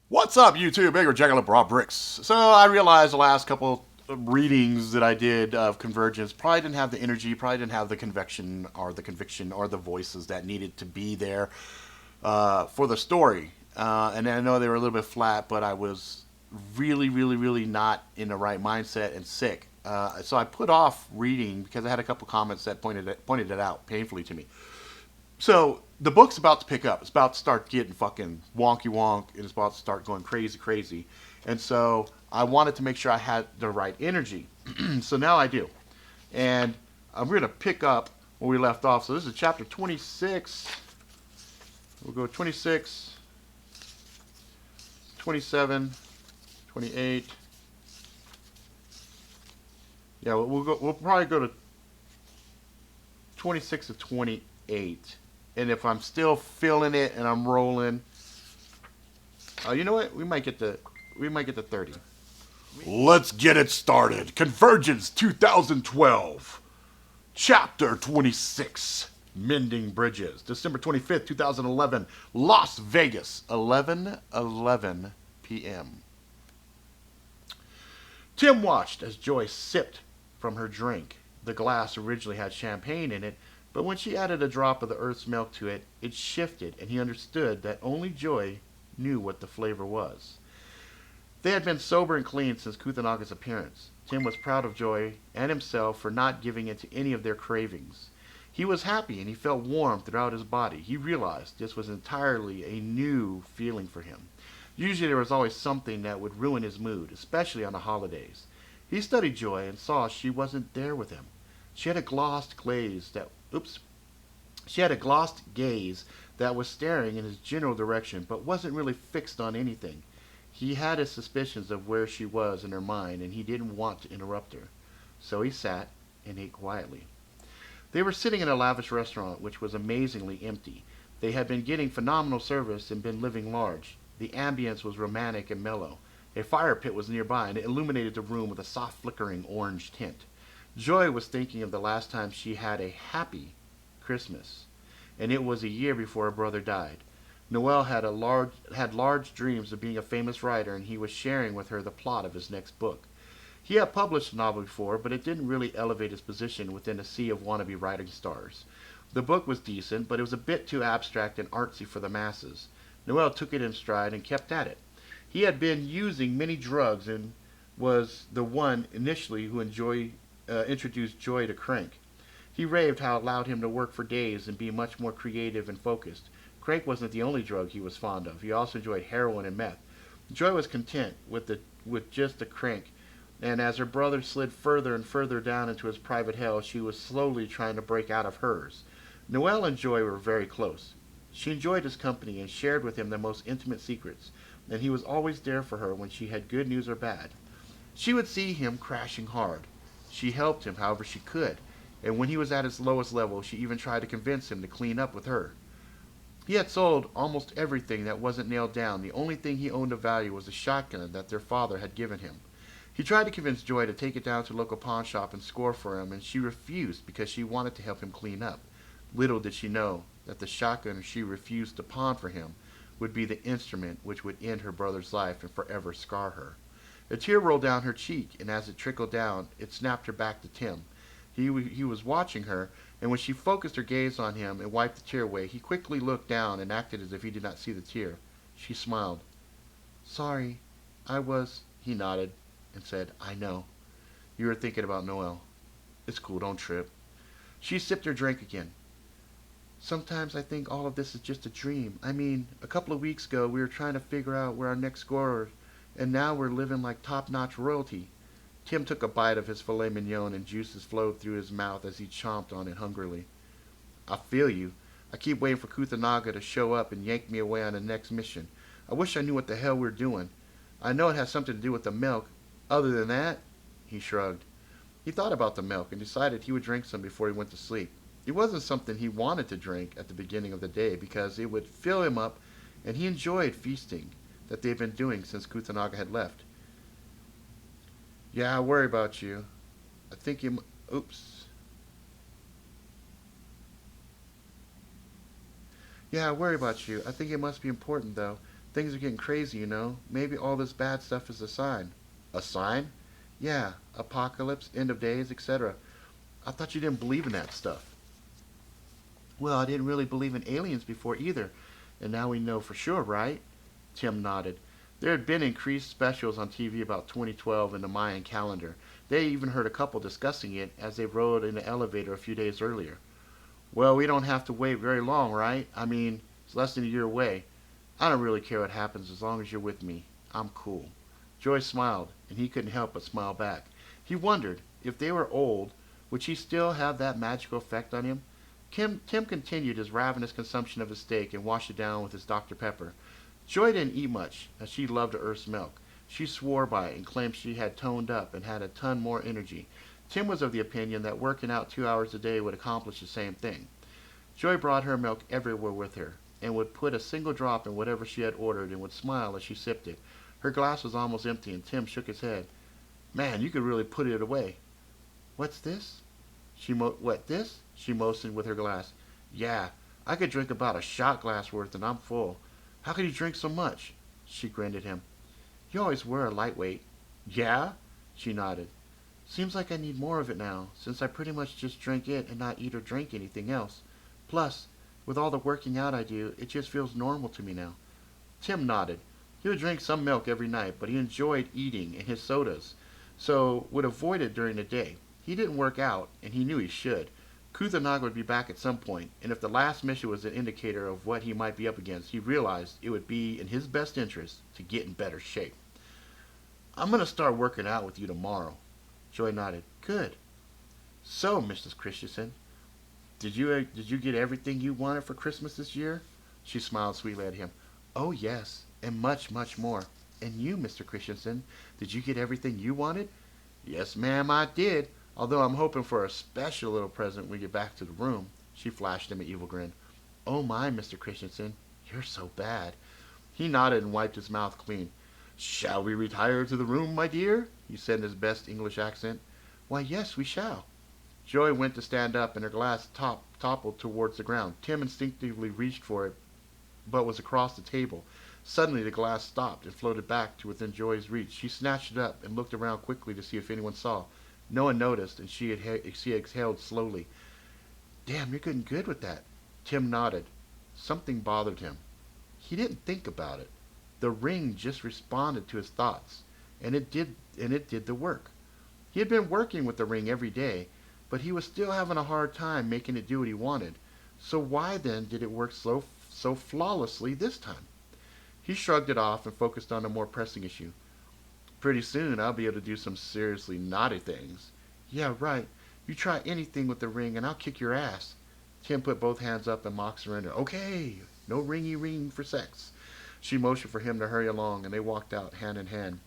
What's up, YouTube? Angry Jackalope Raw Bricks. So I realized the last couple of readings that I did of Convergence probably didn't have the energy, probably didn't have the conviction or the voices that needed to be there for the story. And I know they were a little bit flat, but I was really not in the right mindset and sick. So I put off reading because I had a couple comments that pointed it out painfully to me. So the book's about to pick up. It's about to start getting fucking wonky wonk. It's about to start going crazy. And so I wanted to make sure I had the right energy. So now I do. And I'm going to pick up where we left off. So this is chapter 26. We'll go 26, 27, 28. Yeah, we'll probably go to 26 to 28. And if I'm still feeling it and I'm rolling, you know what? We might get to 30. Let's get it started. Convergence 2012, Chapter 26, Mending Bridges. December 25th, 2011, Las Vegas, 11:11 p.m. Tim watched as Joy sipped from her drink. The glass originally had champagne in it, but when she added a drop of the Earth's milk to it, it shifted, and he understood that only Joy knew what the flavor was. They had been sober and clean since Kuthanagi's appearance. Tim was proud of Joy and himself for not giving in to any of their cravings. He was happy and he felt warm throughout his body. He realized this was entirely a new feeling for him. Usually there was always something that would ruin his mood, especially on the holidays. He studied Joy and saw she wasn't there with him. She had a glossed glaze that oops. She had a glossed gaze that was staring in his general direction but wasn't really fixed on anything. He had his suspicions of where she was in her mind and he didn't want to interrupt her. So he sat and ate quietly. They were sitting in a lavish restaurant which was amazingly empty. They had been getting phenomenal service and been living large. The ambience was romantic and mellow. A fire pit was nearby and it illuminated the room with a soft flickering orange tint. Joy was thinking of the last time she had a happy Christmas, and it was a year before her brother died. Noel had large dreams of being a famous writer, and he was sharing with her the plot of his next book. He had published a novel before, but it didn't really elevate his position within a sea of wannabe writing stars. The book was decent, but it was a bit too abstract and artsy for the masses. Noel took it in stride and kept at it. He had been using many drugs and was the one initially who introduced Joy to Crank. He raved how it allowed him to work for days and be much more creative and focused. Crank wasn't the only drug he was fond of. He also enjoyed heroin and meth. Joy was content with just the Crank, and as her brother slid further and further down into his private hell, she was slowly trying to break out of hers. Noel and Joy were very close. She enjoyed his company and shared with him the most intimate secrets, and he was always there for her when she had good news or bad. She would see him crashing hard. She helped him however she could, and when he was at his lowest level, she even tried to convince him to clean up with her. He had sold almost everything that wasn't nailed down. The only thing he owned of value was a shotgun that their father had given him. He tried to convince Joy to take it down to a local pawn shop and score for him, and she refused because she wanted to help him clean up. Little did she know that the shotgun she refused to pawn for him would be the instrument which would end her brother's life and forever scar her. A tear rolled down her cheek, and as it trickled down, it snapped her back to Tim. He was watching her, and when she focused her gaze on him and wiped the tear away, he quickly looked down and acted as if he did not see the tear. She smiled. Sorry, I was... He nodded and said, I know. You were thinking about Noel. It's cool, don't trip. She sipped her drink again. Sometimes I think all of this is just a dream. I mean, a couple of weeks ago we were trying to figure out where our next scorer, and now we're living like top-notch royalty. Tim took a bite of his filet mignon and juices flowed through his mouth as he chomped on it hungrily. I feel you. I keep waiting for Kuthanaga to show up and yank me away on the next mission. I wish I knew what the hell we're doing. I know it has something to do with the milk. Other than that, he shrugged. He thought about the milk and decided he would drink some before he went to sleep. It wasn't something he wanted to drink at the beginning of the day because it would fill him up, and he enjoyed feasting that they'd been doing since Kuthanaga had left. Yeah, I worry about you. I think you... Oops. Yeah, I worry about you. I think it must be important, though, Things are getting crazy, you know. Maybe all this bad stuff is a sign. A sign? Yeah, apocalypse, end of days, etc. I thought you didn't believe in that stuff. Well, I didn't really believe in aliens before either, and now we know for sure, right? Tim nodded. There had been increased specials on TV about 2012 in the Mayan calendar. They even heard a couple discussing it as they rode in the elevator a few days earlier. Well, we don't have to wait very long, right? I mean, it's less than a year away. I don't really care what happens as long as you're with me. I'm cool. Joy smiled, and he couldn't help but smile back. He wondered, if they were old, would she still have that magical effect on him? Tim continued his ravenous consumption of his steak and washed it down with his Dr. Pepper. Joy didn't eat much, as she loved Earth's milk. She swore by it and claimed she had toned up and had a ton more energy. Tim was of the opinion that working out 2 hours a day would accomplish the same thing. Joy brought her milk everywhere with her, and would put a single drop in whatever she had ordered and would smile as she sipped it. Her glass was almost empty, and Tim shook his head. Man, you could really put it away. What's this? What, this? She motioned with her glass. Yeah, I could drink about a shot glass worth and I'm full. How could you drink so much? She grinned at him. You always were a lightweight. Yeah? She nodded. Seems like I need more of it now, since I pretty much just drink it and not eat or drink anything else. Plus, with all the working out I do, it just feels normal to me now. Tim nodded. He would drink some milk every night, but he enjoyed eating and his sodas, so would avoid it during the day. He didn't work out, and he knew he should. ᶠᶸᶜᵏ would be back at some point, and if the last mission was an indicator of what he might be up against, he realized it would be in his best interest to get in better shape. I'm going to start working out with you tomorrow. Joy nodded. Good. So, Mrs. Christensen, did you get everything you wanted for Christmas this year? She smiled sweetly at him. Oh, yes, and much, much more. And you, Mr. Christensen, did you get everything you wanted? Yes, ma'am, I did. Although I'm hoping for a special little present when we get back to the room. She flashed him an evil grin. Oh my, Mr. Christensen, you're so bad. He nodded and wiped his mouth clean. Shall we retire to the room, my dear? He said in his best English accent. Why, yes, we shall. Joy went to stand up, and her glass toppled towards the ground. Tim instinctively reached for it, but was across the table. Suddenly the glass stopped and floated back to within Joy's reach. She snatched it up and looked around quickly to see if anyone saw. No one noticed, and she exhaled slowly. Damn, you're getting good with that. Tim nodded. Something bothered him. He didn't think about it. The ring just responded to his thoughts, and it did the work. He had been working with the ring every day, but he was still having a hard time making it do what he wanted. So why then did it work so flawlessly this time? He shrugged it off and focused on a more pressing issue. Pretty soon I'll be able to do some seriously naughty things. Yeah, right. You try anything with the ring and I'll kick your ass. Tim put both hands up in mock surrender. Okay, no ringy ring for sex. She motioned for him to hurry along, and they walked out hand in hand.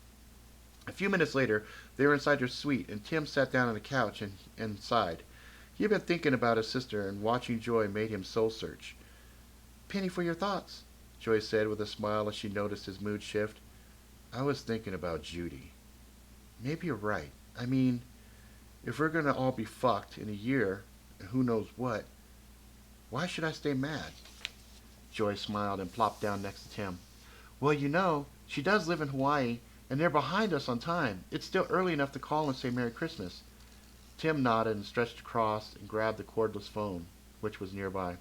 A few minutes later, they were inside their suite, and Tim sat down on the couch and sighed. He had been thinking about his sister, and watching Joy made him soul search. Penny for your thoughts, Joy said with a smile as she noticed his mood shift. I was thinking about Judy. Maybe you're right. I mean, if we're going to all be fucked in a year, and who knows what, why should I stay mad? Joy smiled and plopped down next to Tim. Well, you know, she does live in Hawaii, and they're behind us on time. It's still early enough to call and say Merry Christmas. Tim nodded and stretched across and grabbed the cordless phone, which was nearby.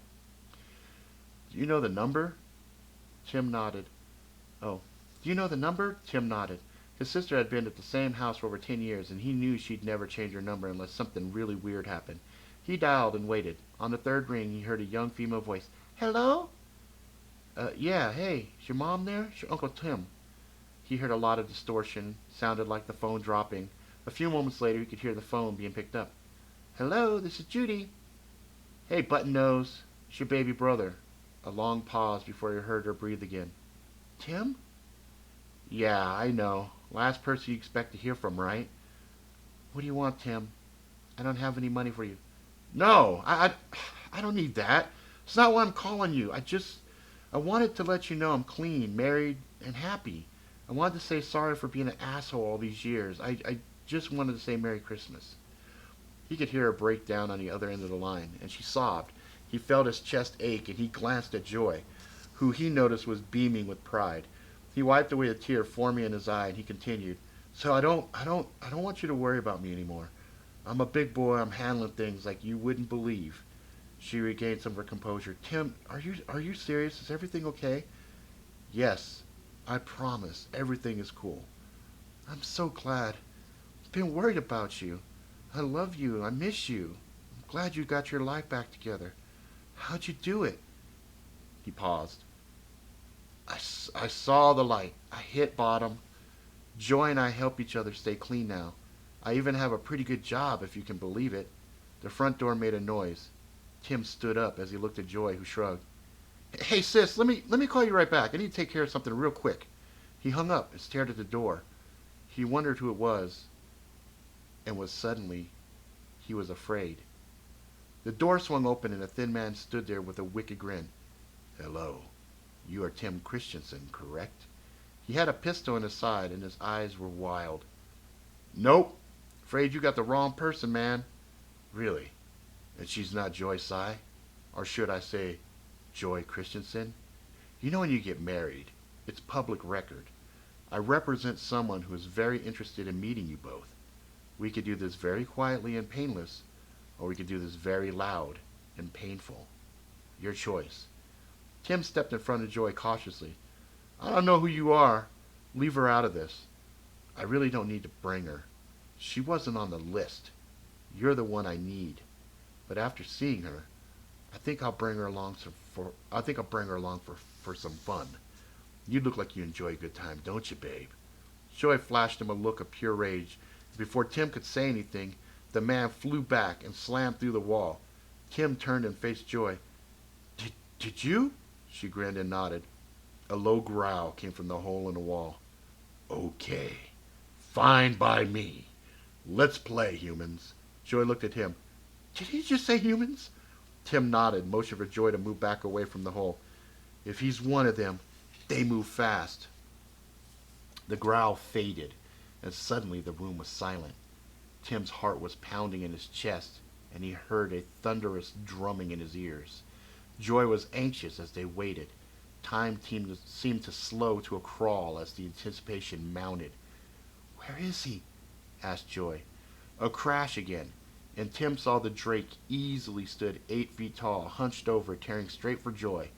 Do you know the number? Tim nodded. Oh, do you know the number? Tim nodded. His sister had been at the same house for over 10 years, and he knew she'd never change her number unless something really weird happened. He dialed and waited. On the third ring, he heard a young female voice. Hello? Yeah, hey, is your mom there? It's your Uncle Tim. He heard a lot of distortion, sounded like the phone dropping. A few moments later, he could hear the phone being picked up. Hello, this is Judy. Hey, button nose, it's your baby brother. A long pause before he heard her breathe again. Tim? Yeah, I know. Last person you expect to hear from, right? What do you want, Tim? I don't have any money for you. No, I don't need that. It's not why I'm calling you. I wanted to let you know I'm clean, married, and happy. I wanted to say sorry for being an asshole all these years. I just wanted to say Merry Christmas. He could hear her break down on the other end of the line, and she sobbed. He felt his chest ache, and he glanced at Joy, who he noticed was beaming with pride. He wiped away a tear forming in his eye, and he continued, "So I don't want you to worry about me anymore. I'm a big boy. I'm handling things like you wouldn't believe." She regained some of her composure. "Tim, are you serious? Is everything okay?" "Yes, I promise. Everything is cool." "I'm so glad. I've been worried about you. I love you. I miss you. I'm glad you got your life back together. How'd you do it?" He paused. I saw the light. I hit bottom. Joy and I help each other stay clean now. I even have a pretty good job, if you can believe it." The front door made a noise. Tim stood up as he looked at Joy, who shrugged. "Hey, sis, let me call you right back. I need to take care of something real quick." He hung up and stared at the door. He wondered who it was, and he was afraid. The door swung open and a thin man stood there with a wicked grin. "Hello. You are Tim Christensen, correct?" He had a pistol in his side and his eyes were wild. "Nope. Afraid you got the wrong person, man." "Really? And she's not Joy Sy? Or should I say, Joy Christensen? You know when you get married, it's public record. I represent someone who is very interested in meeting you both. We could do this very quietly and painless, or we could do this very loud and painful. Your choice." Tim stepped in front of Joy cautiously. "I don't know who you are. Leave her out of this. I really don't need to bring her. She wasn't on the list. You're the one I need. But after seeing her, I think I'll bring her along for some fun. You look like you enjoy a good time, don't you, babe?" Joy flashed him a look of pure rage. Before Tim could say anything, the man flew back and slammed through the wall. Tim turned and faced Joy. Did you?" She grinned and nodded. A low growl came from the hole in the wall. "Okay. Fine by me. Let's play, humans." Joy looked at him. "Did he just say humans?" Tim nodded, motioned for Joy to move back away from the hole. "If he's one of them, they move fast." The growl faded, and suddenly the room was silent. Tim's heart was pounding in his chest, and he heard a thunderous drumming in his ears. Joy was anxious as they waited. Time seemed to slow to a crawl as the anticipation mounted. "Where is he?" asked Joy. A crash again, and Tim saw the drake easily stood 8 feet tall, hunched over, tearing straight for Joy.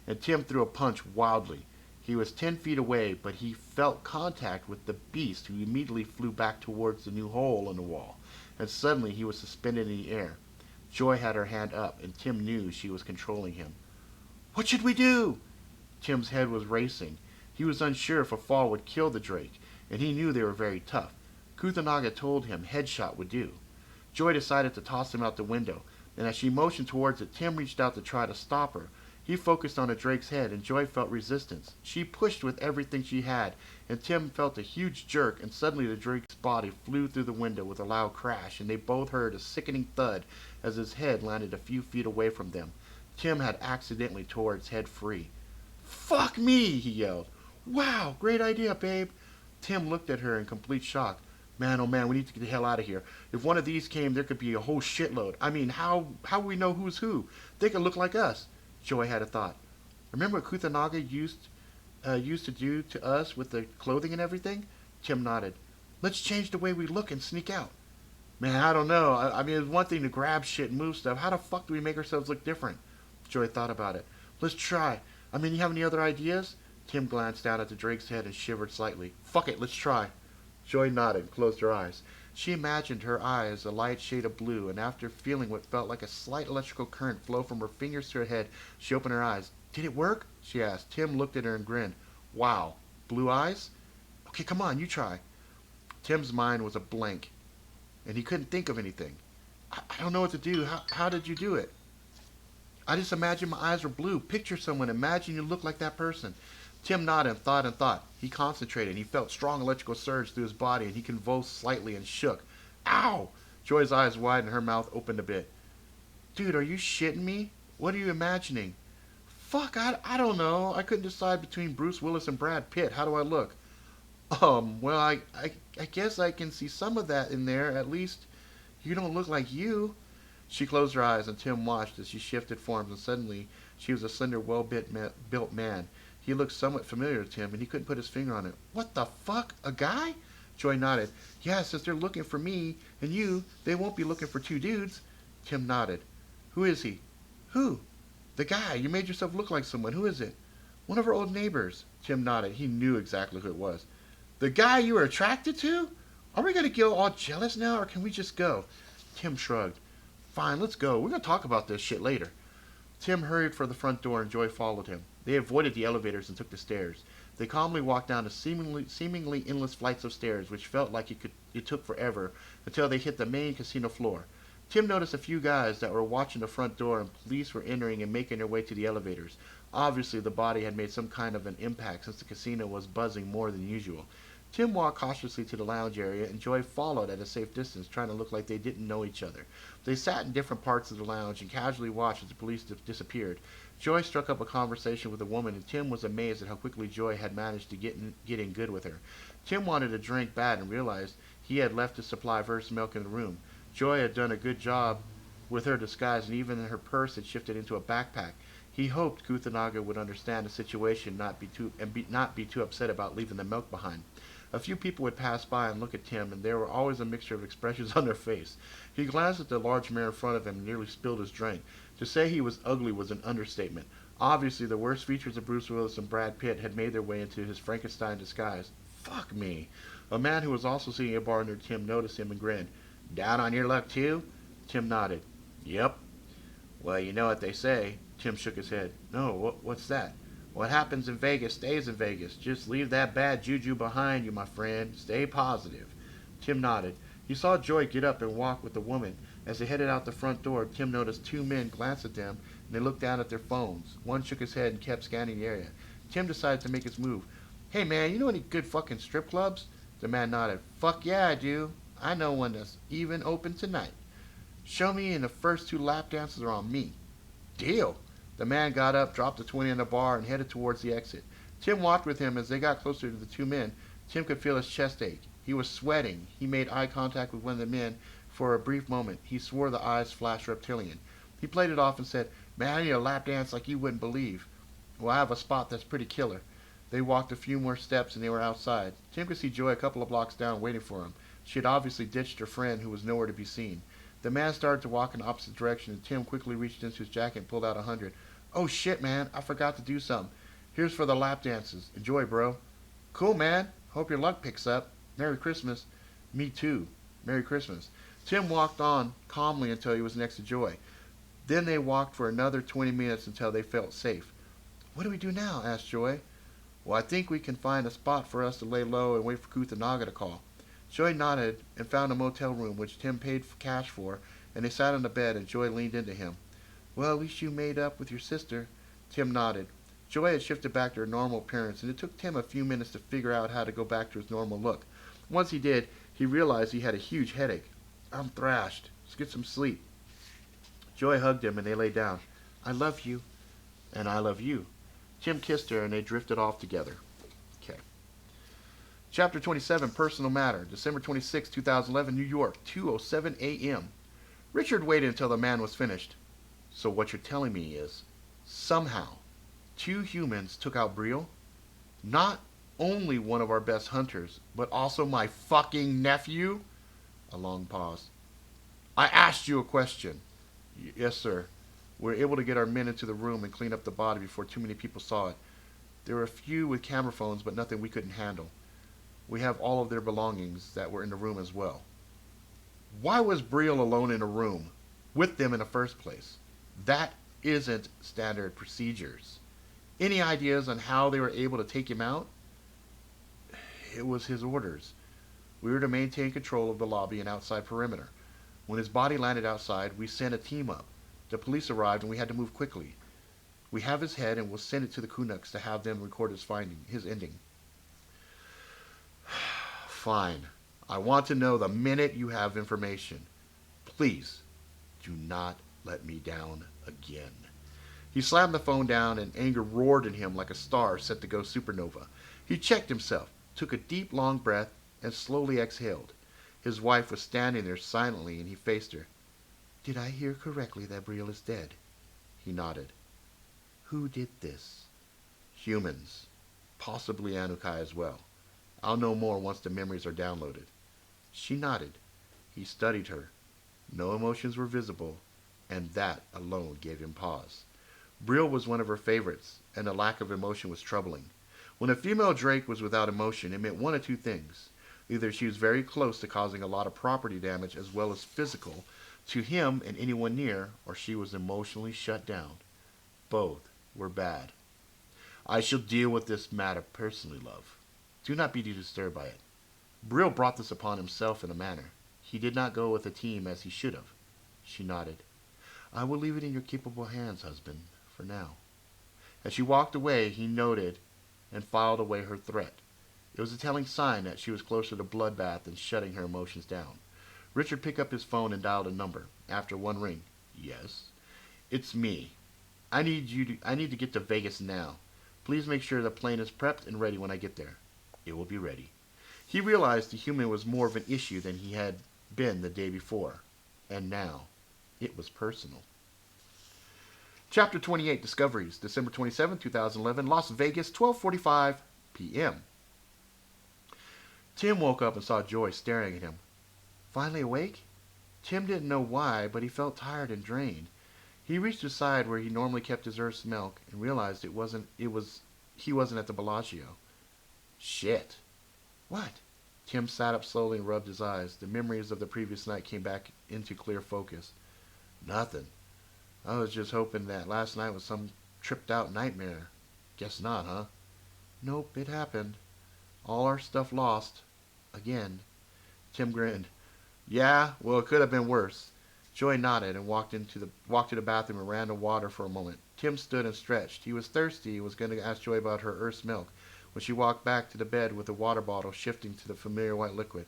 And Tim threw a punch wildly. He was 10 feet away, but he felt contact with the beast, who immediately flew back towards the new hole in the wall. And suddenly he was suspended in the air. Joy had her hand up, and Tim knew she was controlling him. "What should we do?" Tim's head was racing. He was unsure if a fall would kill the drake, and he knew they were very tough. ᶠᶸᶜᵏ told him headshot would do. Joy decided to toss him out the window, and as she motioned towards it, Tim reached out to try to stop her. He focused on the drake's head, and Joy felt resistance. She pushed with everything she had, and Tim felt a huge jerk, and suddenly the drake's body flew through the window with a loud crash, and they both heard a sickening thud as his head landed a few feet away from them. Tim had accidentally tore its head free. "Fuck me!" he yelled. "Wow, great idea, babe." Tim looked at her in complete shock. "Man, oh man, we need to get the hell out of here. If one of these came, there could be a whole shitload. I mean, how we know who's who? They could look like us." Joy had a thought. "Remember what ᶠᶸᶜᵏ used to do to us with the clothing and everything?" Tim nodded. "Let's change the way we look and sneak out." "Man, I don't know. I mean, it's one thing to grab shit and move stuff. How the fuck do we make ourselves look different?" Joy thought about it. "Let's try. I mean, you have any other ideas?" Tim glanced down at the drake's head and shivered slightly. "Fuck it, let's try." Joy nodded and closed her eyes. She imagined her eye as a light shade of blue, and after feeling what felt like a slight electrical current flow from her fingers to her head, she opened her eyes. "Did it work?" she asked. Tim looked at her and grinned. "Wow. Blue eyes? Okay, come on, you try." Tim's mind was a blank, and he couldn't think of anything. I don't know what to do. How did you do it?" "I just imagined my eyes were blue. Picture someone. Imagine you look like that person." Tim nodded and thought. He concentrated, and he felt strong electrical surge through his body, and he convulsed slightly and shook. "Ow!" Joy's eyes widened and her mouth opened a bit. "Dude, are you shitting me? What are you imagining?" "Fuck, I don't know. I couldn't decide between Bruce Willis and Brad Pitt. How do I look?" Well, I guess I can see some of that in there. At least, you don't look like you." She closed her eyes, and Tim watched as she shifted forms, and suddenly she was a slender, well-built man. He looked somewhat familiar to Tim, and he couldn't put his finger on it. What the fuck? A guy? Joy nodded. Yeah, since they're looking for me and you, they won't be looking for two dudes. Tim nodded. Who is he? Who? The guy. You made yourself look like someone. Who is it? One of our old neighbors. Tim nodded. He knew exactly who it was. The guy you were attracted to? Are we going to get all jealous now, or can we just go? Tim shrugged. Fine, let's go. We're going to talk about this shit later. Tim hurried for the front door, and Joy followed him. They avoided the elevators and took the stairs. They calmly walked down the seemingly endless flights of stairs, which felt like it took forever, until they hit the main casino floor. Tim noticed a few guys that were watching the front door, and police were entering and making their way to the elevators. Obviously, the body had made some kind of an impact since the casino was buzzing more than usual. Tim walked cautiously to the lounge area, and Joy followed at a safe distance, trying to look like they didn't know each other. They sat in different parts of the lounge and casually watched as the police disappeared. Joy struck up a conversation with a woman, and Tim was amazed at how quickly Joy had managed to get in good with her. Tim wanted a drink bad and realized he had left his supply of Earth's milk in the room. Joy had done a good job with her disguise, and even her purse had shifted into a backpack. He hoped ᶠᶸᶜᵏ would understand the situation and not be too upset about leaving the milk behind. A few people would pass by and look at Tim, and there were always a mixture of expressions on their face. He glanced at the large mirror in front of him and nearly spilled his drink. To say he was ugly was an understatement. Obviously, the worst features of Bruce Willis and Brad Pitt had made their way into his Frankenstein disguise. Fuck me. A man who was also sitting at a bar near Tim noticed him and grinned. Down on your luck, too? Tim nodded. Yep. Well, you know what they say. Tim shook his head. No, what's that? What happens in Vegas stays in Vegas. Just leave that bad juju behind you, my friend. Stay positive. Tim nodded. He saw Joy get up and walk with the woman. As they headed out the front door, Tim noticed two men glance at them, and they looked down at their phones. One shook his head and kept scanning the area. Tim decided to make his move. Hey, man, you know any good fucking strip clubs? The man nodded. Fuck yeah, I do. I know one that's even open tonight. Show me, and the first two lap dances are on me. Deal. The man got up, dropped the 20 in the bar, and headed towards the exit. Tim walked with him. As they got closer to the two men, Tim could feel his chest ache. He was sweating. He made eye contact with one of the men. For a brief moment, he swore the eyes flashed reptilian. He played it off and said, Man, I need a lap dance like you wouldn't believe. Well, I have a spot that's pretty killer. They walked a few more steps, and they were outside. Tim could see Joy a couple of blocks down waiting for him. She had obviously ditched her friend, who was nowhere to be seen. The man started to walk in the opposite direction, and Tim quickly reached into his jacket and pulled out 100. Oh shit, man, I forgot to do something. Here's for the lap dances. Enjoy, bro. Cool, man. Hope your luck picks up. Merry Christmas. Me too. Merry Christmas. Tim walked on calmly until he was next to Joy. Then they walked for another 20 minutes until they felt safe. What do we do now? Asked Joy. Well, I think we can find a spot for us to lay low and wait for ᶠᶸᶜᵏ to call. Joy nodded and found a motel room, which Tim paid cash for, and they sat on the bed, and Joy leaned into him. Well, at least you made up with your sister. Tim nodded. Joy had shifted back to her normal appearance, and it took Tim a few minutes to figure out how to go back to his normal look. Once he did, he realized he had a huge headache. I'm thrashed. Let's get some sleep. Joy hugged him, and they lay down. I love you. And I love you. Tim kissed her, and they drifted off together. Okay. Chapter 27, Personal Matter, December 26, 2011, New York, 2:07 a.m. Richard waited until the man was finished. So what you're telling me is, somehow, two humans took out Briel? Not only one of our best hunters, but also my fucking nephew? A long pause. I asked you a question. Yes, sir. We were able to get our men into the room and clean up the body before too many people saw it. There were a few with camera phones, but nothing we couldn't handle. We have all of their belongings that were in the room as well. Why was Briel alone in a room with them in the first place? That isn't standard procedures. Any ideas on how they were able to take him out? It was his orders. We were to maintain control of the lobby and outside perimeter. When his body landed outside, we sent a team up. The police arrived, and we had to move quickly. We have his head, and we'll send it to the Canucks to have them record his ending. Fine. I want to know the minute you have information. Please, do not let me down again. He slammed the phone down, and anger roared in him like a star set to go supernova. He checked himself, took a deep, long breath, and slowly exhaled. His wife was standing there silently, and he faced her. Did I hear correctly that Briel is dead? He nodded. Who did this? Humans. Possibly Anukai as well. I'll know more once the memories are downloaded. She nodded. He studied her. No emotions were visible, and that alone gave him pause. Brill was one of her favorites, and the lack of emotion was troubling. When a female Drake was without emotion, it meant one of two things. Either she was very close to causing a lot of property damage as well as physical to him and anyone near, or she was emotionally shut down. Both were bad. I shall deal with this matter personally, love. Do not be disturbed by it. Brill brought this upon himself in a manner. He did not go with the team as he should have. She nodded. I will leave it in your capable hands, husband, for now. As she walked away, he noted and filed away her threat. It was a telling sign that she was closer to bloodbath than shutting her emotions down. Richard picked up his phone and dialed a number. After one ring, yes. It's me. I need to get to Vegas now. Please make sure the plane is prepped and ready when I get there. It will be ready. He realized the human was more of an issue than he had been the day before. And now, it was personal. Chapter 28, Discoveries, December 27, 2011, Las Vegas, 12:45 p.m. Tim woke up and saw Joy staring at him. Finally awake? Tim didn't know why, but he felt tired and drained. He reached his side where he normally kept his Earth's milk and realized he wasn't at the Bellagio. Shit. What? Tim sat up slowly and rubbed his eyes. The memories of the previous night came back into clear focus. Nothing. I was just hoping that last night was some tripped out nightmare. Guess not, huh? Nope, it happened. All our stuff lost. Again. Tim grinned. Yeah, well, it could have been worse. Joy nodded and walked to the bathroom and ran to water for a moment. Tim stood and stretched. He was thirsty and was going to ask Joy about her Earth's milk when she walked back to the bed with the water bottle shifting to the familiar white liquid.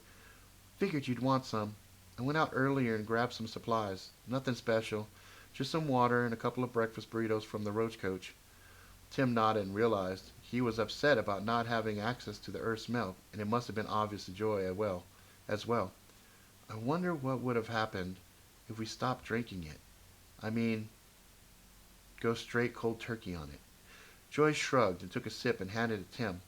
Figured you'd want some. I went out earlier and grabbed some supplies. Nothing special. Just some water and a couple of breakfast burritos from the roach coach. Tim nodded and realized he was upset about not having access to the Earth's milk, and it must have been obvious to Joy as well. I wonder what would have happened if we stopped drinking it. I mean, go straight cold turkey on it. Joy shrugged and took a sip and handed it to Tim.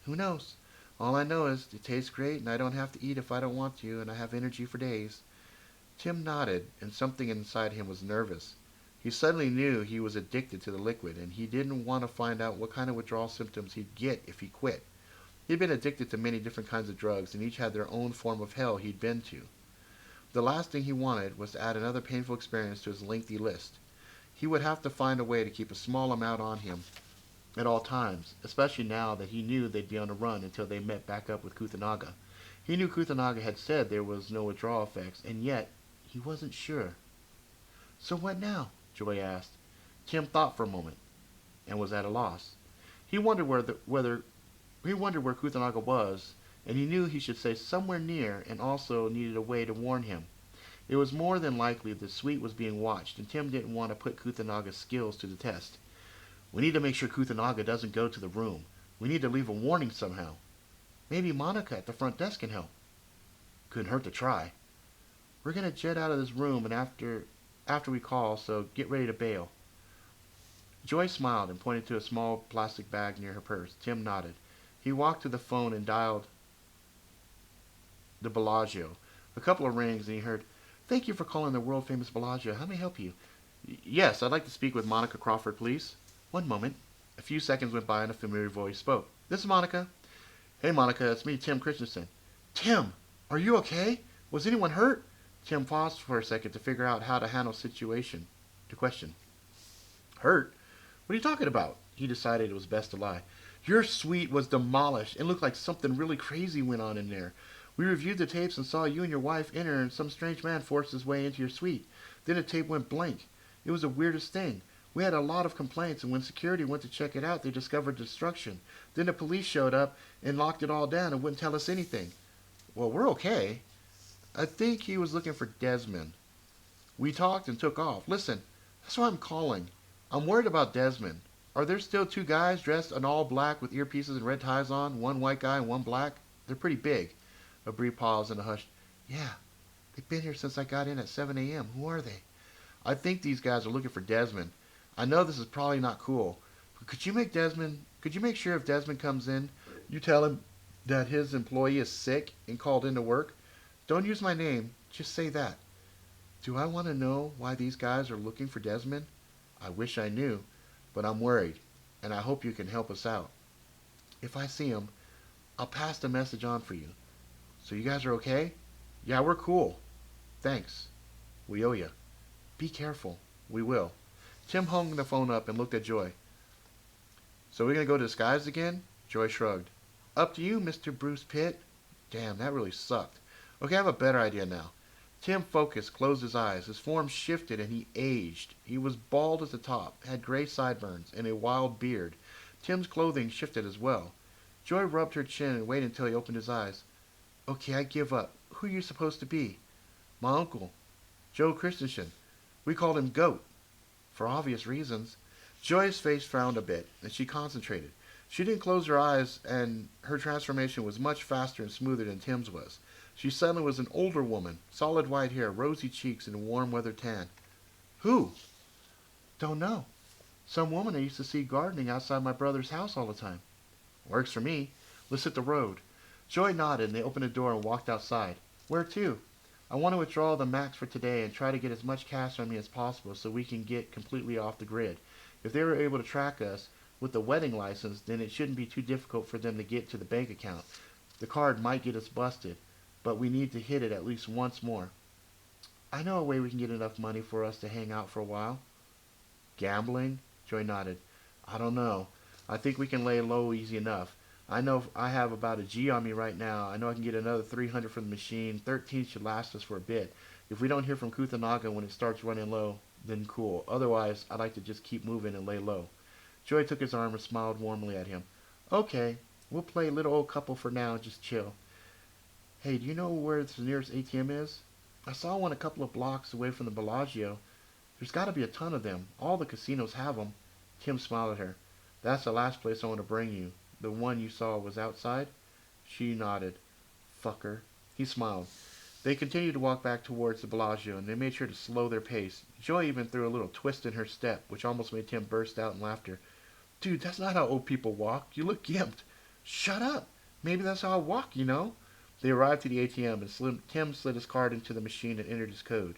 Who knows? All I know is it tastes great and I don't have to eat if I don't want to, and I have energy for days. Tim nodded, and something inside him was nervous. He suddenly knew he was addicted to the liquid, and he didn't want to find out what kind of withdrawal symptoms he'd get if he quit. He'd been addicted to many different kinds of drugs, and each had their own form of hell he'd been to. The last thing he wanted was to add another painful experience to his lengthy list. He would have to find a way to keep a small amount on him at all times, especially now that he knew they'd be on the run until they met back up with Kuthanaga. He knew Kuthanaga had said there was no withdrawal effects, and yet he wasn't sure. So what now? Joy asked. Tim thought for a moment and was at a loss. He wondered where Kuthanaga was, and he knew he should say somewhere near, and also needed a way to warn him. It was more than likely the suite was being watched, and Tim didn't want to put Kuthanaga's skills to the test. We need to make sure Kuthanaga doesn't go to the room. We need to leave a warning somehow. Maybe Monica at the front desk can help. Couldn't hurt to try. We're going to jet out of this room and after we call, so get ready to bail. Joy smiled and pointed to a small plastic bag near her purse. Tim nodded. He walked to the phone and dialed the Bellagio. A couple of rings, and he heard, Thank you for calling the world-famous Bellagio. How may I help you? Yes, I'd like to speak with Monica Crawford, please. One moment. A few seconds went by and a familiar voice spoke. This is Monica. Hey, Monica, it's me, Tim Christensen. Tim, are you okay? Was anyone hurt? Tim paused for a second to figure out how to handle the question. Hurt? What are you talking about? He decided it was best to lie. Your suite was demolished. It looked like something really crazy went on in there. We reviewed the tapes and saw you and your wife enter, and some strange man forced his way into your suite. Then the tape went blank. It was the weirdest thing. We had a lot of complaints, and when security went to check it out, they discovered destruction. Then the police showed up and locked it all down and wouldn't tell us anything. Well, we're okay. I think he was looking for Desmond. We talked and took off. Listen, that's why I'm calling. I'm worried about Desmond. Are there still two guys dressed in all black with earpieces and red ties on? One white guy and one black? They're pretty big. A brief pause and a hush. Yeah, they've been here since I got in at 7 a.m. Who are they? I think these guys are looking for Desmond. I know this is probably not cool, but could you make Desmond Could you make sure if Desmond comes in, you tell him that his employee is sick and called in to work? Don't use my name, just say that. Do I want to know why these guys are looking for Desmond? I wish I knew, but I'm worried, and I hope you can help us out. If I see him, I'll pass the message on for you. So you guys are okay? Yeah, we're cool. Thanks. We owe you. Be careful. We will. Tim hung the phone up and looked at Joy. So we're going to go disguised again? Joy shrugged. Up to you, Mr. Bruce Pitt. Damn, that really sucked. Okay, I have a better idea now. Tim focused, closed his eyes. His form shifted and he aged. He was bald at the top, had gray sideburns, and a wild beard. Tim's clothing shifted as well. Joy rubbed her chin and waited until he opened his eyes. Okay, I give up. Who are you supposed to be? My uncle, Joe Christensen. We called him Goat, for obvious reasons. Joy's face frowned a bit, and she concentrated. She didn't close her eyes, and her transformation was much faster and smoother than Tim's was. She suddenly was an older woman, solid white hair, rosy cheeks, and a warm weather tan. Who? Don't know. Some woman I used to see gardening outside my brother's house all the time. Works for me. Let's hit the road. Joy nodded, and they opened the door and walked outside. Where to? I want to withdraw the max for today and try to get as much cash on me as possible so we can get completely off the grid. If they were able to track us with the wedding license, then it shouldn't be too difficult for them to get to the bank account. The card might get us busted, but we need to hit it at least once more. I know a way we can get enough money for us to hang out for a while. Gambling? Joy nodded. I don't know. I think we can lay low easy enough. I know I have about a G on me right now. I know I can get another 300 from the machine. 13 should last us for a bit. If we don't hear from ᶠᶸᶜᵏ when it starts running low, then cool. Otherwise, I'd like to just keep moving and lay low. Joy took his arm and smiled warmly at him. Okay, we'll play little old couple for now and just chill. Hey, do you know where the nearest ATM is? I saw one a couple of blocks away from the Bellagio. There's got to be a ton of them. All the casinos have them. Tim smiled at her. That's the last place I want to bring you. The one you saw was outside? She nodded. Fucker. He smiled. They continued to walk back towards the Bellagio, and they made sure to slow their pace. Joy even threw a little twist in her step, which almost made Tim burst out in laughter. Dude, that's not how old people walk. You look gimped. Shut up. Maybe that's how I walk, you know? They arrived at the ATM, and Tim slid his card into the machine and entered his code.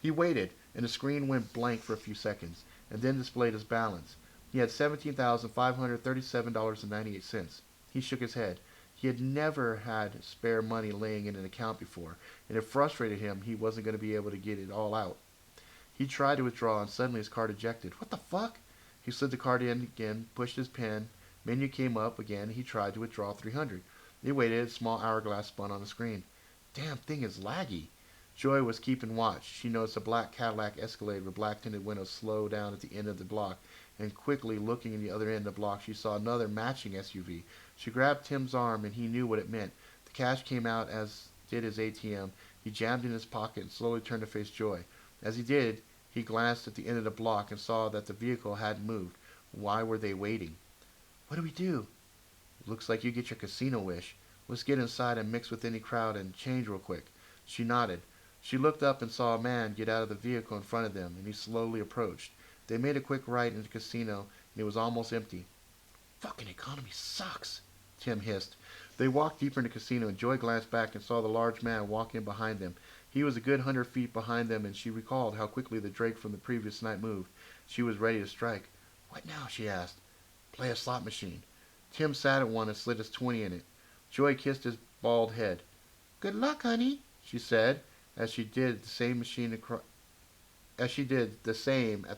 He waited, and the screen went blank for a few seconds, and then displayed his balance. He had $17,537.98. He shook his head. He had never had spare money laying in an account before, and it frustrated him he wasn't going to be able to get it all out. He tried to withdraw, and suddenly his card ejected. What the fuck? He slid the card in again, pushed his pen. Menu came up again, and he tried to withdraw 300. He waited, a small hourglass spun on the screen. Damn thing is laggy. Joy was keeping watch. She noticed a black Cadillac Escalade with black tinted windows slow down at the end of the block, and quickly looking at the other end of the block, she saw another matching SUV. She grabbed Tim's arm, and he knew what it meant. The cash came out, as did his ATM. He jammed it in his pocket and slowly turned to face Joy. As he did, he glanced at the end of the block and saw that the vehicle hadn't moved. Why were they waiting? What do we do? Looks like you get your casino wish. Let's get inside and mix with any crowd and change real quick. She nodded. She looked up and saw a man get out of the vehicle in front of them, and he slowly approached. They made a quick right into the casino, and it was almost empty. Fucking economy sucks, Tim hissed. They walked deeper into the casino, and Joy glanced back and saw the large man walk in behind them. He was a good 100 feet behind them, and she recalled how quickly the Drake from the previous night moved. She was ready to strike. What now? She asked. Play a slot machine. Tim sat at one and slid his 20 in it. Joy kissed his bald head. Good luck, honey, she said, as she did the same at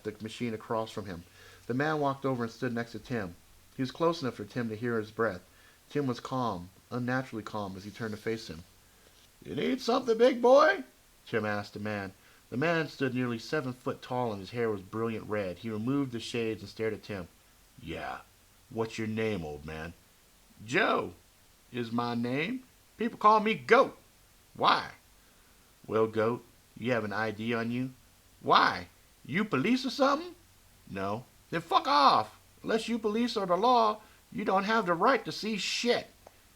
the machine across from him. The man walked over and stood next to Tim. He was close enough for Tim to hear his breath. Tim was calm, unnaturally calm, as he turned to face him. You need something, big boy? Tim asked the man. The man stood nearly 7 foot tall, and his hair was brilliant red. He removed the shades and stared at Tim. Yeah. What's your name, old man? Joe is my name. People call me Goat. Why? Well, Goat, you have an ID on you? Why? You police or something? No. Then fuck off. Unless you police or the law, you don't have the right to see shit.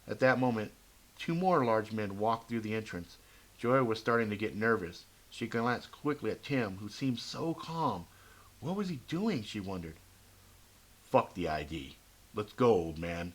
At that moment, 2 more large men walked through the entrance. Joy was starting to get nervous. She glanced quickly at Tim, who seemed so calm. What was he doing, she wondered. Fuck the ID. Let's go, old man.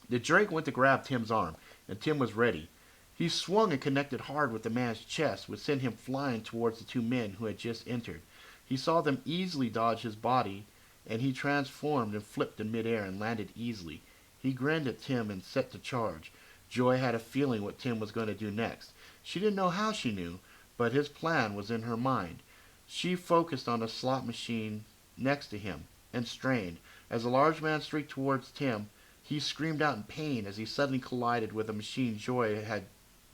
The Drake went to grab Tim's arm, and Tim was ready. He swung and connected hard with the man's chest, which sent him flying towards the two men who had just entered. He saw them easily dodge his body, and he transformed and flipped in midair and landed easily. He grinned at Tim and set to charge. Joy had a feeling what Tim was going to do next. She didn't know how she knew, but his plan was in her mind. She focused on the slot machine next to him and strained. As the large man streaked towards Tim, he screamed out in pain as he suddenly collided with a machine Joy had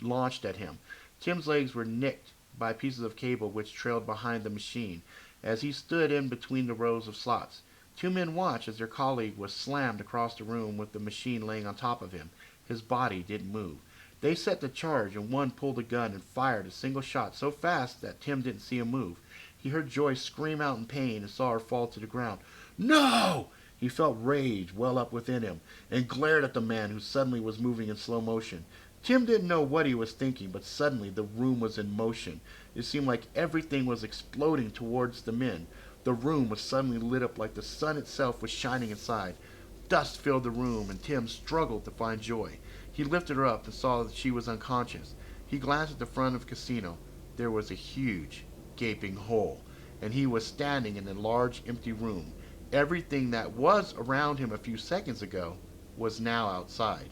launched at him. Tim's legs were nicked by pieces of cable which trailed behind the machine as he stood in between the rows of slots. Two men watched as their colleague was slammed across the room with the machine laying on top of him. His body didn't move. They set the charge, and one pulled a gun and fired a single shot so fast that Tim didn't see him move. He heard Joy scream out in pain and saw her fall to the ground. No! He felt rage well up within him and glared at the man who suddenly was moving in slow motion. Tim didn't know what he was thinking, but suddenly the room was in motion. It seemed like everything was exploding towards the men. The room was suddenly lit up like the sun itself was shining inside. Dust filled the room, and Tim struggled to find Joy. He lifted her up and saw that she was unconscious. He glanced at the front of the casino. There was a huge, gaping hole, and he was standing in a large, empty room. Everything that was around him a few seconds ago was now outside.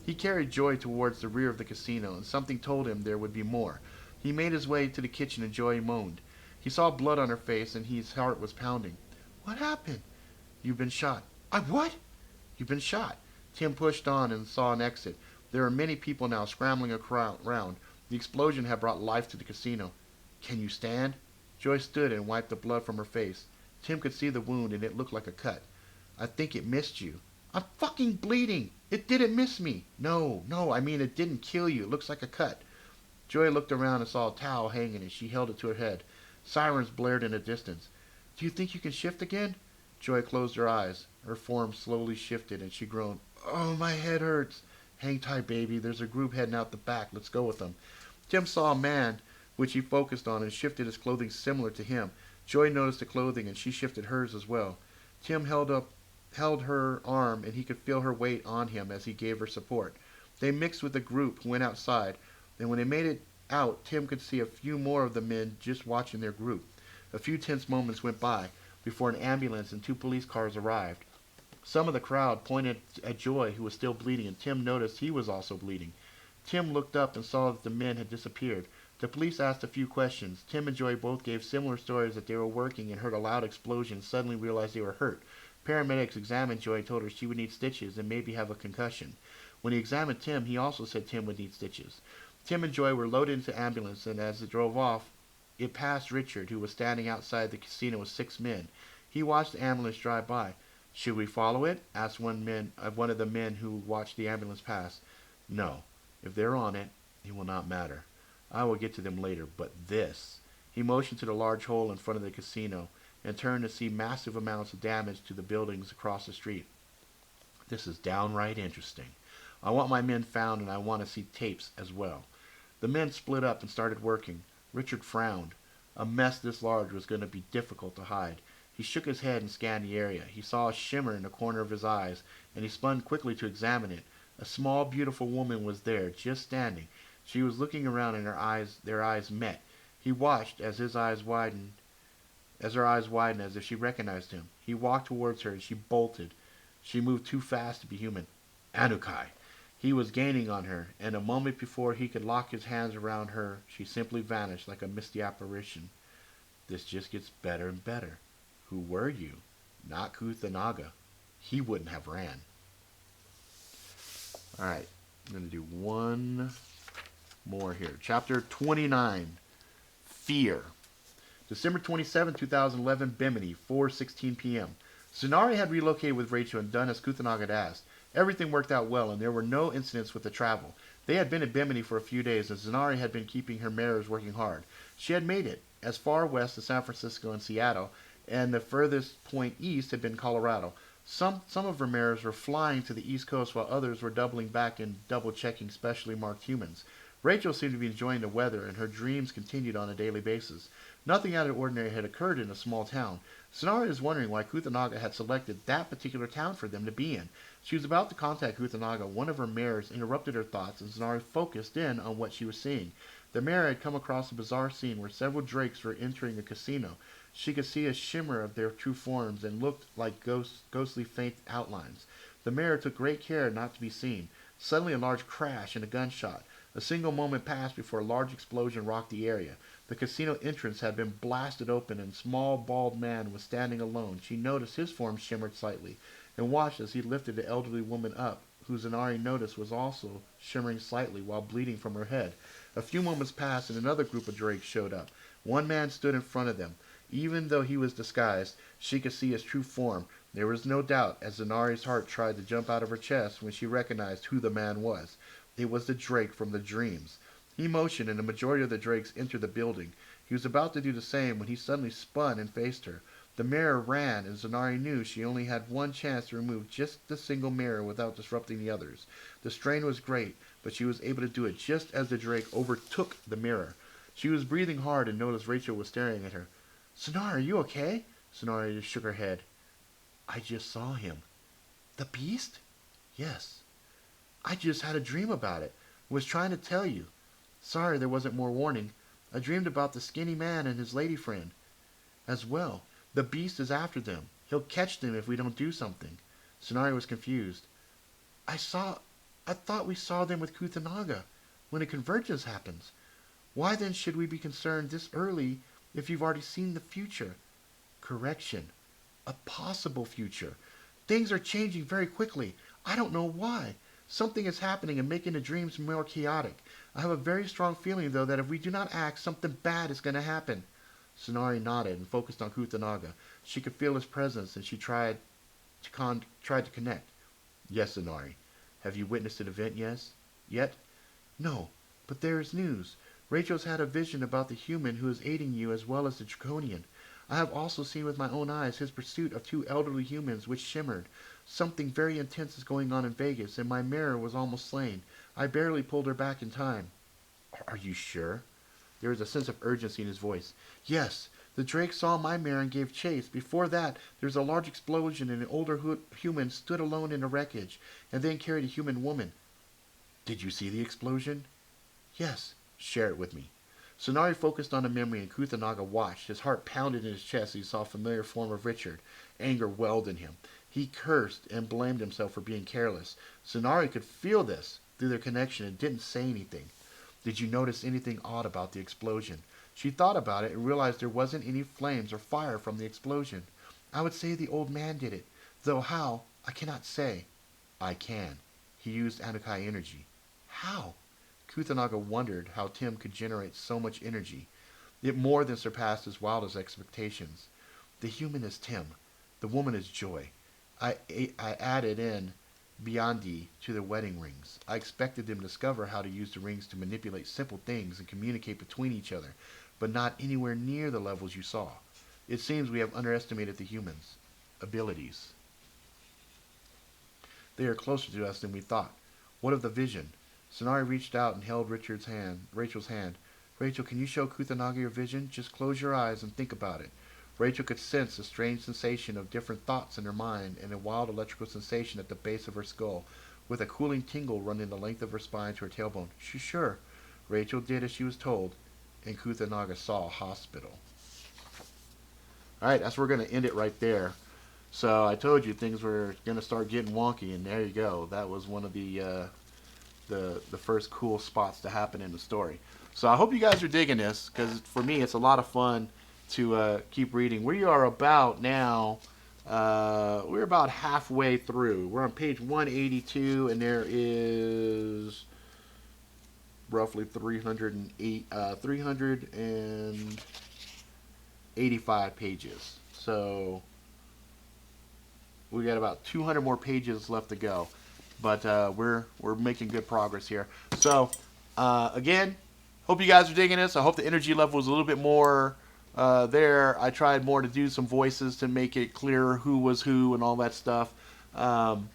He carried Joy towards the rear of the casino, and something told him there would be more. He made his way to the kitchen, and Joy moaned. He saw blood on her face, and his heart was pounding. What happened? You've been shot. I what? You've been shot. Tim pushed on and saw an exit. There were many people now scrambling around. The explosion had brought life to the casino. Can you stand? Joy stood and wiped the blood from her face. Tim could see the wound, and it looked like a cut. I think it missed you. I'm fucking bleeding. It didn't miss me. No, I mean it didn't kill you. It looks like a cut. Joy looked around and saw a towel hanging, and she held it to her head. Sirens blared in the distance. Do you think you can shift again? Joy closed her eyes. Her form slowly shifted, and she groaned. Oh, my head hurts. Hang tight, baby. There's a group heading out the back. Let's go with them. Tim saw a man, which he focused on, and shifted his clothing similar to him. Joy noticed the clothing, and she shifted hers as well. Tim held her arm, and he could feel her weight on him as he gave her support. They mixed with the group who went outside, and when they made it out, Tim could see a few more of the men just watching their group. A few tense moments went by before an ambulance and two police cars arrived. Some of the crowd pointed at Joy, who was still bleeding, and Tim noticed he was also bleeding. Tim looked up and saw that the men had disappeared. The police asked a few questions. Tim and Joy both gave similar stories that they were working and heard a loud explosion and suddenly realized they were hurt. Paramedics examined Joy and told her she would need stitches and maybe have a concussion. When he examined Tim, he also said Tim would need stitches. Tim and Joy were loaded into ambulance, and as it drove off, it passed Richard, who was standing outside the casino with 6 men. He watched the ambulance drive by. Should we follow it? Asked one of the men who watched the ambulance pass. No. If they're on it, it will not matter. I will get to them later, but this. He motioned to the large hole in front of the casino and turned to see massive amounts of damage to the buildings across the street. This is downright interesting. I want my men found, and I want to see tapes as well. The men split up and started working. Richard frowned. A mess this large was going to be difficult to hide. He shook his head and scanned the area. He saw a shimmer in the corner of his eyes, and he spun quickly to examine it. A small, beautiful woman was there, just standing. She was looking around, and their eyes met. He watched as her eyes widened as if she recognized him. He walked towards her, and she bolted. She moved too fast to be human. Anukai. He was gaining on her, and a moment before he could lock his hands around her, she simply vanished like a misty apparition. This just gets better and better. Who were you? Not ᶠᶸᶜᵏ. He wouldn't have ran. Alright, I'm going to do one more here. Chapter 29, Fear. December 27, 2011, Bimini, 4:16 p.m. Tsunari had relocated with Rachel and done as ᶠᶸᶜᵏ had asked. Everything worked out well, and there were no incidents with the travel. They had been at Bimini for a few days, and Tsunari had been keeping her mares working hard. She had made it as far west as San Francisco and Seattle, and the furthest point east had been Colorado. Some of her mares were flying to the East Coast, while others were doubling back and double-checking specially marked humans. Rachel seemed to be enjoying the weather, and her dreams continued on a daily basis. Nothing out of the ordinary had occurred in a small town. Sonari is wondering why Kuthanaga had selected that particular town for them to be in. She was about to contact Kuthanaga. One of her mirrors interrupted her thoughts, and Sonari focused in on what she was seeing. The mirror had come across a bizarre scene where several drakes were entering a casino. She could see a shimmer of their true forms and looked like ghostly faint outlines. The mirror took great care not to be seen. Suddenly a large crash and a gunshot. A single moment passed before a large explosion rocked the area. The casino entrance had been blasted open and a small bald man was standing alone. She noticed his form shimmered slightly and watched as he lifted the elderly woman up, who Zanari noticed was also shimmering slightly while bleeding from her head. A few moments passed and another group of drakes showed up. One man stood in front of them. Even though he was disguised, she could see his true form. There was no doubt as Zanari's heart tried to jump out of her chest when she recognized who the man was. It was the drake from the dreams. He motioned, and the majority of the drakes entered the building. He was about to do the same when he suddenly spun and faced her. The mirror ran, and Zanari knew she only had one chance to remove just the single mirror without disrupting the others. The strain was great, but she was able to do it just as the drake overtook the mirror. She was breathing hard and noticed Rachel was staring at her. "Zanari, are you okay?" Zanari shook her head. "I just saw him." "The beast?" "Yes. I just had a dream about it. Was trying to tell you. Sorry there wasn't more warning. I dreamed about the skinny man and his lady friend. As well, the beast is after them. He'll catch them if we don't do something." Sonari was confused. I thought we saw them with Kuthanaga when a convergence happens. Why then should we be concerned this early if you've already seen the future?" "Correction. A possible future. Things are changing very quickly. I don't know why. Something is happening and making the dreams more chaotic. I have a very strong feeling, though, that if we do not act, something bad is going to happen." Sonari nodded and focused on Kuthanaga. She could feel his presence, and she tried to connect. "Yes, Sonari. Have you witnessed an event, yet?" "No, but there is news. Rachel's had a vision about the human who is aiding you as well as the draconian. I have also seen with my own eyes his pursuit of two elderly humans which shimmered. Something very intense is going on in Vegas, and my mirror was almost slain. I barely pulled her back in time." "Are you sure?" There was a sense of urgency in his voice. "Yes. The drake saw my mirror and gave chase. Before that, there was a large explosion and an older human stood alone in the wreckage, and then carried a human woman." "Did you see the explosion?" "Yes." "Share it with me." Sonari focused on the memory, and Kuthanaga watched. His heart pounded in his chest as he saw a familiar form of Richard. Anger welled in him. He cursed and blamed himself for being careless. Sonari could feel this through their connection and didn't say anything. "Did you notice anything odd about the explosion?" She thought about it and realized there wasn't any flames or fire from the explosion. "I would say the old man did it, though how, I cannot say." "I can. He used Anukai energy." "How?" Kuthanaga wondered how Tim could generate so much energy. It more than surpassed his wildest expectations. "The human is Tim. The woman is Joy. I added in Biondi to the wedding rings. I expected them to discover how to use the rings to manipulate simple things and communicate between each other, but not anywhere near the levels you saw. It seems we have underestimated the humans' abilities. They are closer to us than we thought. What of the vision?" Sonari reached out and held Rachel's hand. "Rachel, can you show Kuthanaga your vision? Just close your eyes and think about it." Rachel could sense a strange sensation of different thoughts in her mind and a wild electrical sensation at the base of her skull, with a cooling tingle running the length of her spine to her tailbone. Sure. Rachel did as she was told, and Kuthanaga saw a hospital. Alright, that's where we're going to end it right there. So I told you things were going to start getting wonky, and there you go. That was one of the first cool spots to happen in the story. So I hope you guys are digging this, because for me it's a lot of fun to keep reading. We are about now, we're about halfway through. We're on page 182, and there is roughly 385 pages. So we got about 200 more pages left to go. But we're making good progress here. So again, hope you guys are digging this. I hope the energy level was a little bit more there. I tried more to do some voices to make it clearer who was who and all that stuff. And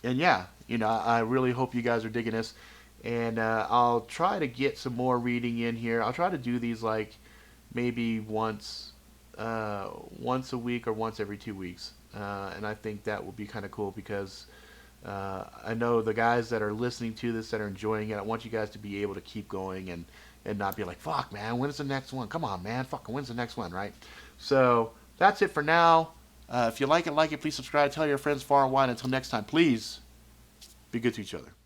yeah, I really hope you guys are digging this. And I'll try to get some more reading in here. I'll try to do these like maybe once once a week or once every 2 weeks. And I think that will be kind of cool because I know the guys that are listening to this that are enjoying it. I want you guys to be able to keep going and not be like, fuck, man, when's the next one? Come on, man, fucking when's the next one, right? So that's it for now. If you like it, please subscribe. Tell your friends far and wide. Until next time, please be good to each other.